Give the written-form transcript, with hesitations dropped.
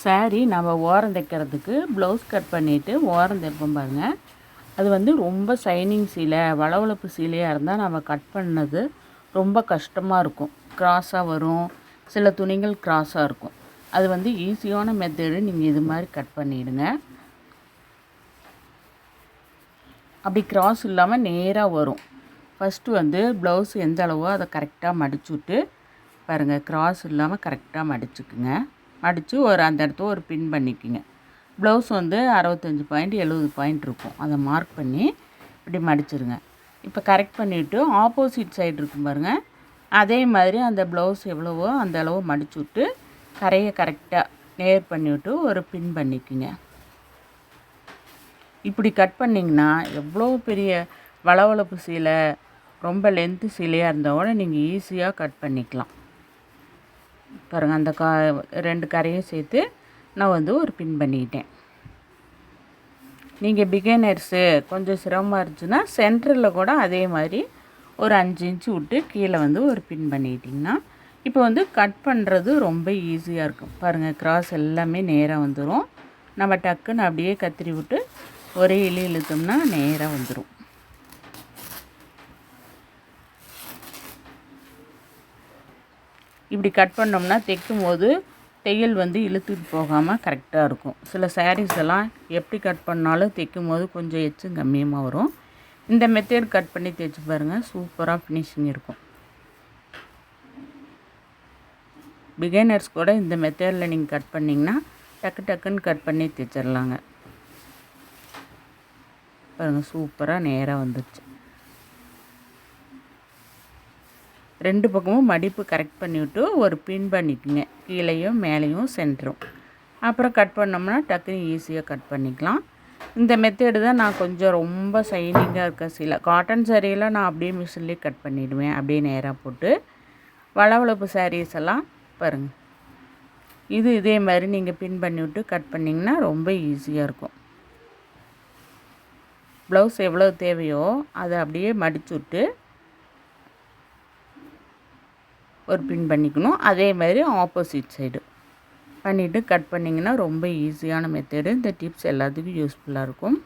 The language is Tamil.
சாரீ நம்ம ஓரம் தைக்கிறதுக்கு ப்ளவுஸ் கட் பண்ணிவிட்டு ஓரம் தைப்போம் பாருங்கள். அது வந்து ரொம்ப ஷைனிங் சீலை வளவளப்பு சீலையாக இருந்தால் நம்ம கட் பண்ணது ரொம்ப கஷ்டமாக இருக்கும். க்ராஸாக வரும், சில துணிகள் க்ராஸாக இருக்கும். அது வந்து ஈஸியான மெத்தடு. நீங்கள் இது மாதிரி கட் பண்ணிவிடுங்க. அப்படி க்ராஸ் இல்லாமல் நேராக வரும். ஃபஸ்ட்டு வந்து ப்ளவுஸ் எந்த அளவோ அதை கரெக்டாக மடிச்சு விட்டு பாருங்கள், க்ராஸ் இல்லாமல் கரெக்டாக மடிச்சுக்குங்க. மடித்து அந்த இடத்த ஒரு பின் பண்ணிக்கோங்க. ப்ளவுஸ் வந்து 65 பாயிண்ட் 70 பாயிண்ட் இருக்கும். அதை மார்க் பண்ணி இப்படி மடிச்சிருங்க. இப்போ கரெக்ட் பண்ணிவிட்டு ஆப்போசிட் சைடு இருக்கும் பாருங்கள், அதே மாதிரி அந்த ப்ளவுஸ் எவ்வளவோ அந்த அளவு மடிச்சு விட்டு கரையை கரெக்டாக நேர் பண்ணிவிட்டு ஒரு பின் பண்ணிக்கோங்க. இப்படி கட் பண்ணிங்கன்னா எவ்வளோ பெரிய வளவளப்பு சீலை, ரொம்ப லென்த்து சீலையாக இருந்தால் நீங்கள் ஈஸியாக கட் பண்ணிக்கலாம். பாருங்கள், அந்த 2 கரையும் சேர்த்து நான் வந்து ஒரு பின் பண்ணிக்கிட்டேன். நீங்கள் பிகினர்ஸு கொஞ்சம் சிரமமாக இருந்துச்சுன்னா சென்டரில் கூட அதே மாதிரி ஒரு 5 இன்ச்சு விட்டு கீழே வந்து ஒரு பின் பண்ணிக்கிட்டிங்கன்னா இப்போ வந்து கட் பண்ணுறது ரொம்ப ஈஸியாக இருக்கும். பாருங்கள், கிராஸ் எல்லாமே நேராக வந்துடும். நம்ம டக்குன்னு அப்படியே கத்திரி விட்டு ஒரே இழுத்தோம்னா நேராக வந்துடும். இப்படி கட் பண்ணோம்னா தைக்கும் போது தையல் வந்து இழுத்துட்டு போகாமல் கரெக்டாக இருக்கும். சில சாரீஸ் எல்லாம் எப்படி கட் பண்ணாலும் தைக்கும் போது கொஞ்சம் எச்சும் கம்மியமாக வரும். இந்த மெத்தட் கட் பண்ணி தைச்சி பாருங்கள், சூப்பராக ஃபினிஷிங் இருக்கும். பிகினர்ஸ் கூட இந்த மெத்தடில் நீங்கள் கட் பண்ணிங்கன்னா டக்குன்னு கட் பண்ணி தைச்சிடலாங்க. பாருங்கள், சூப்பராக நேராக வந்துடுச்சு. 2 பக்கமும் மடிப்பு கரெக்ட் பண்ணிவிட்டு ஒரு பின் பண்ணிக்கோங்க, கீழேயும் மேலேயும் சென்டரும். அப்புறம் கட் பண்ணோம்னா டக்குன்னு ஈஸியாக கட் பண்ணிக்கலாம். இந்த மெத்தேடு தான் நான் கொஞ்சம் ரொம்ப ஷைனிங்காக இருக்க சீலை காட்டன் சாரியெல்லாம் நான் அப்படியே மிஷின்லேயே கட் பண்ணிவிடுவேன். அப்படியே நேராக போட்டு வளவளப்பு சாரீஸ் எல்லாம் பாருங்கள், இதே மாதிரி நீங்கள் பின் பண்ணிவிட்டு கட் பண்ணிங்கன்னா ரொம்ப ஈஸியாக இருக்கும். ப்ளவுஸ் எவ்வளோ தேவையோ அதை அப்படியே மடிச்சு விட்டு ஒரு பின் பண்ணிக்கணும். அதே மாதிரி ஆப்போசிட் சைடு பண்ணிவிட்டு கட் பண்ணிங்கன்னா ரொம்ப ஈஸியான மெத்தடு. இந்த டிப்ஸ் எல்லாத்துக்கும் யூஸ்ஃபுல்லாக இருக்கும்.